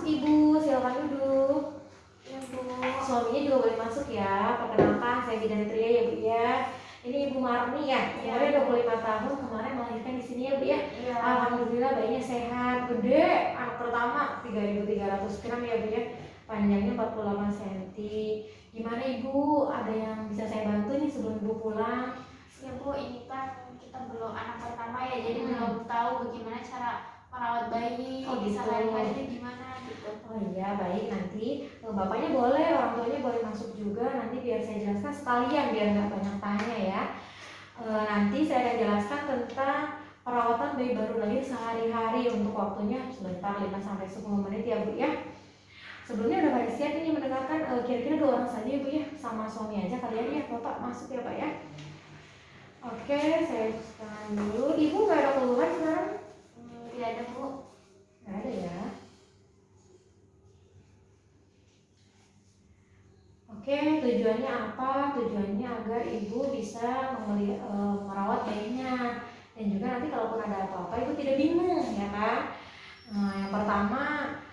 Ibu, silakan duduk. Ya Bu. Suaminya juga boleh masuk ya. Perkenalkan, saya Bidan Tria ya Bu ya. Ini Ibu Marni ya. Umurnya 25 tahun, kemarin melahirkan di sini ya Bu ya. Iya. Alhamdulillah bayinya sehat, gede. Anak pertama 3.300 gram ya Bu ya. Panjangnya 48 cm. Gimana Ibu? Ada yang bisa saya bantu nih sebelum Ibu pulang? Ya Bu, ini kan kita belum anak pertama ya, jadi belum tahu bagaimana cara merawat bayi, Oh, gitu. sehari-harinya gimana gitu. Oh iya, baik, nanti bapaknya boleh, orang tuanya boleh masuk juga. Nanti biar saya jelaskan sekalian biar nggak banyak tanya ya. Nanti saya akan jelaskan tentang perawatan bayi baru lahir sehari-hari. Untuk waktunya sebentar, 5-10 menit ya Bu ya. Sebelumnya udah pada siap ini mendengarkan, kira-kira 2 orang saja ya Bu ya, sama suami aja kalian ya. Bapak masuk ya Pak ya. Oke, saya sekarang dulu. Ibu nggak ada keluhan sekarang? Tidak ada Bu. Nggak ada ya. Oke, tujuannya apa? Tujuannya agar ibu bisa merawat bayinya, dan juga nanti kalaupun ada apa-apa ibu tidak bingung ya kan. Nah, yang pertama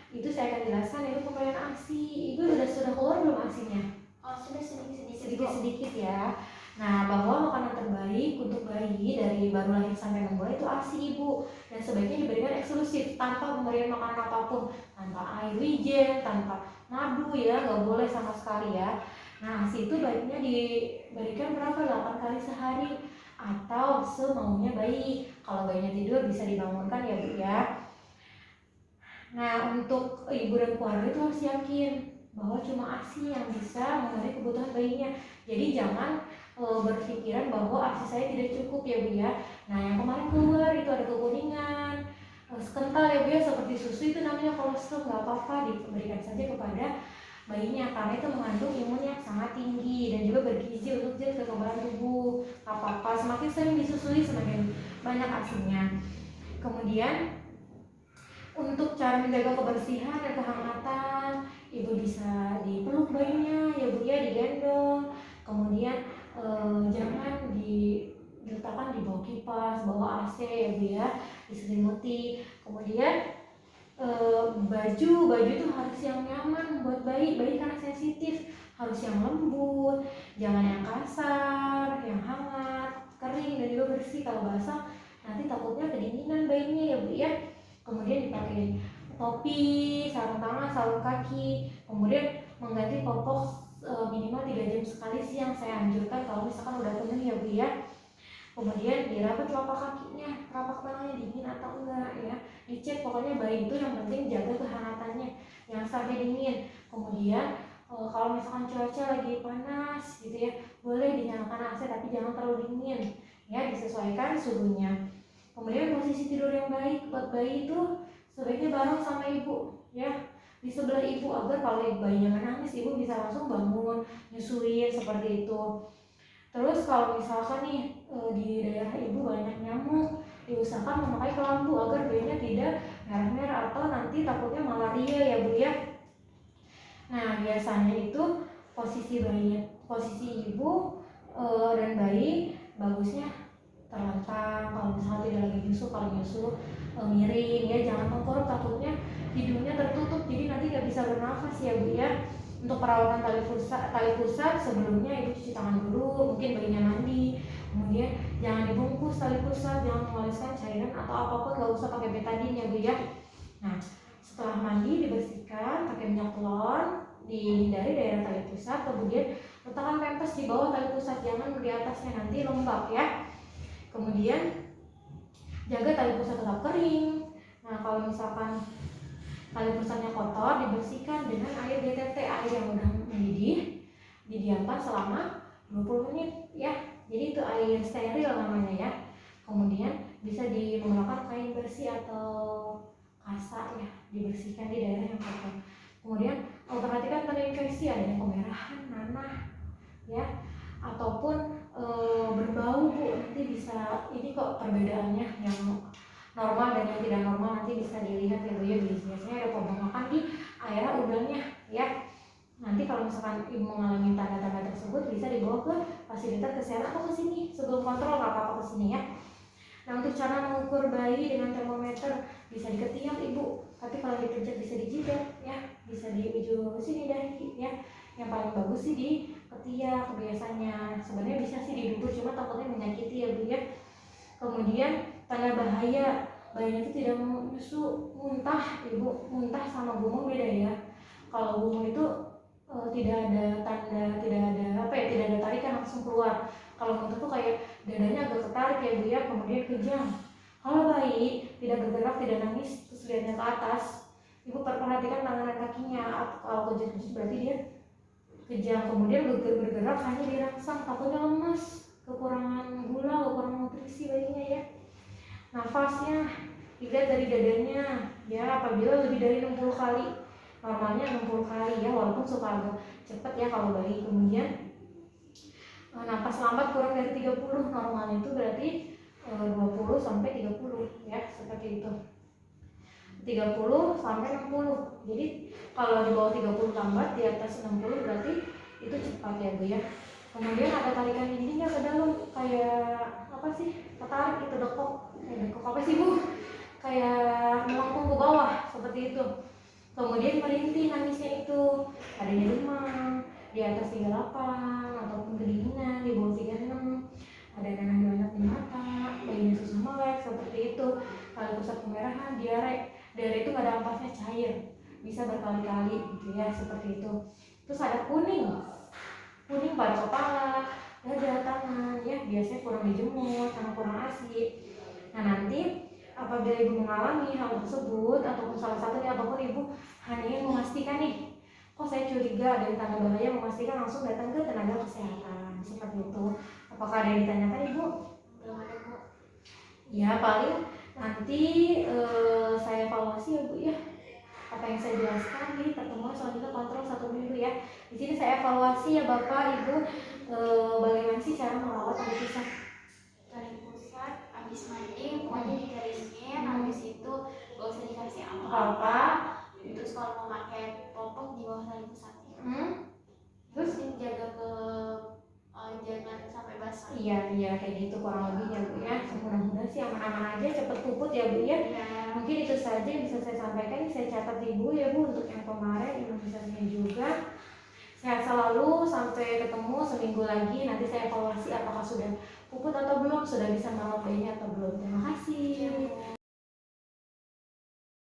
itu saya akan jelaskan itu pemberian ASI. Ibu sudah keluar belum ASInya? Oh, sudah sedikit-sedikit Ya. Nah, bahwa makanan terbaik untuk bayi dari baru lahir sampai 6 bulan itu ASI ibu, dan sebaiknya diberikan eksklusif tanpa pemberian makanan apapun, tanpa air wijen, tanpa madu ya, nggak boleh sama sekali ya. Nah, ASI itu baiknya diberikan berapa? 8 kali sehari atau semaunya bayi. Kalau bayinya tidur bisa dibangunkan ya Bu ya. Nah, untuk ibu dan keluarga itu harus yakin bahwa cuma ASI yang bisa memenuhi kebutuhan bayinya. Jadi jangan berpikiran bahwa ASI saya tidak cukup ya Bu ya. Nah, yang kemarin keluar itu ada kekuningan, sekental ya Bu ya, seperti susu itu namanya kolostrum, nggak apa-apa, diberikan saja kepada bayinya karena itu mengandung imun yang sangat tinggi dan juga bergizi untuk zat kekebalan tubuh. Nggak apa-apa, semakin sering disusui semakin banyak ASINya. Kemudian untuk cara menjaga kebersihan dan kehangatan, ibu bisa dipeluk bayinya ya Bu ya, digendong. Kemudian jangan diletakkan di bawah kipas, bawah AC ya Bu ya, diselimuti. Kemudian baju itu harus yang nyaman buat bayi karena sensitif, harus yang lembut, jangan yang kasar, yang hangat, kering dan juga bersih. Kalau basah nanti takutnya kedinginan bayinya ya Bu ya. Kemudian dipakai topi, sarung tangan, sarung kaki, kemudian mengganti popok minimal 3 jam sekali sih yang saya anjurkan kalau misalkan udah penuh ya Bu ya. Kemudian diraba telapak kakinya, telapak tangannya dingin atau enggak ya, dicek. Pokoknya bayi itu yang penting jaga kehangatannya, jangan sampai dingin. Kemudian kalau misalkan cuaca lagi panas gitu ya, boleh dinyalakan AC tapi jangan terlalu dingin ya, disesuaikan suhunya. Kemudian posisi tidur yang baik buat bayi itu sebaiknya bareng sama ibu ya, di sebelah ibu, agar kalau bayinya menangis ibu bisa langsung bangun, nyusuin seperti itu. Terus kalau misalkan nih di daerah ibu banyak nyamuk, diusahakan memakai kelambu agar bayinya tidak merah-merah atau nanti takutnya malaria ya Bu ya. Nah, biasanya itu posisi ibu dan bayi bagusnya terlentang. Kalau misalnya tidak lagi nyusu, kalau nyusu miring ya, jangan tengkurap, takutnya hidungnya tertutup jadi nanti nggak bisa bernafas ya Bu ya. Untuk perawatan tali pusat sebelumnya ibu cuci tangan dulu, mungkin bayinya mandi. Kemudian jangan dibungkus tali pusat, jangan mengoleskan cairan atau apapun, nggak usah pakai betadine ya Bu ya. Nah, setelah mandi dibersihkan pakai minyak telon, dihindari daerah tali pusat. Kemudian letakkan pempes di bawah tali pusat, jangan di atasnya, nanti lembab ya. Kemudian jaga tali pusat tetap kering. Nah, kalau misalkan tali pusatnya kotor, dibersihkan dengan air DTT, air yang udah mendidih, didiamkan selama 20 menit ya. Jadi itu air steril namanya ya. Kemudian bisa menggunakan kain bersih atau kasa ya, dibersihkan di daerah yang kotor. Kemudian perhatikan terinfeksi, adanya kemerahan, nanah ya, ataupun berbau Bu, nanti bisa, ini kok perbedaannya yang normal dan yang tidak normal nanti bisa dilihat ya Bu ya. Biasanya ada pembengkakan di area udangnya ya. Nanti kalau misalkan ibu mengalami tanda-tanda tersebut bisa dibawa ke fasilitas kesehatan atau ke sini sebelum kontrol, nggak apa-apa ke sini ya. Nah, untuk cara mengukur bayi dengan termometer bisa di ketiak ibu, tapi kalau dipijat bisa di jidat ya. di ujung sini dahi ya. Yang paling bagus sih di ketiak biasanya. Sebenarnya bisa sih di dubur, cuma takutnya menyakiti ya Bu ya. Kemudian tanda bahaya, bayinya itu tidak menyusu, muntah Ibu. Muntah sama gumoh beda ya. Kalau gumoh itu tidak ada tanda, tidak ada apa ya, tidak ada tarikan langsung keluar. Kalau muntah tuh kayak dadanya agak ketarik ya Bu ya, kemudian kejang. Kalau bayi tidak bergerak, tidak nangis, terus lihatnya ke atas, Ibu perhatikan tangan dan kakinya. Kalau kejut-kejut berarti dia kejang. Kemudian bergerak hanya dirangsang, takutnya lemas, kekurangan gula, kekurangan nutrisi bayinya ya. Nafasnya dilihat dari dadanya ya, apabila lebih dari 60 kali, normalnya 60 kali ya, walaupun suka agak cepat ya kalau bayi. Kemudian nafas lambat kurang dari 30, normalnya itu berarti 20 sampai 30 ya, seperti itu. 30 sampai 60. Jadi kalau di bawah 30 lambat, di atas 60 berarti itu cepat ya Bu ya. Kemudian ada tarikan dindingnya ke dalam, kayak apa sih? Ketarik itu, dekok. Dekok apa sih Bu? Kayak melengkung ke bawah seperti itu. Kemudian merintih nangisnya itu, adanya demam di atas 38 ataupun kedinginan di bawah 36, ada nanah banyak di mata, bayinya susah melek seperti itu, kalau pusat kemerahan, diare itu nggak ada ampasnya, cair, bisa berkali-kali gitu ya, seperti itu. Terus ada kuning pada kepala, dada, tangan ya, biasanya kurang dijemur karena kurang ASI. Nah nanti apabila ibu mengalami hal tersebut ataupun salah satunya, ataupun ibu hanya ingin memastikan nih, kok saya curiga ada tanda bahaya, memastikan langsung datang ke tenaga kesehatan seperti itu. Apakah ada yang ditanyakan Ibu? Belum ada Bu. Ya paling nanti saya evaluasi ya Bu ya, apa yang saya jelaskan di pertemuan selanjutnya kontrol 1 minggu ya. Di sini saya evaluasi ya Bapak Ibu, bagaimana sih cara merawat tali pusat. Dari pusat habis mandi pokoknya dikeringin, habis itu gak usah dikasih apa-apa. Terus kalau mau pakai popok di bawah tali pusatnya. Terus jaga ke jangan sampai basah. Iya kayak gitu kurang lebih ya Bu ya. Mudah-mudahan sih aman-aman aja, cepet puput ya Bu ya. Mungkin itu saja yang bisa saya sampaikan. Saya catat Ibu ya Bu untuk yang kemarin, imunisasinya juga. Sehat selalu, sampai ketemu seminggu lagi. Nanti saya evaluasi apakah sudah puput atau belum, sudah bisa merawat bayinya atau belum. Terima kasih.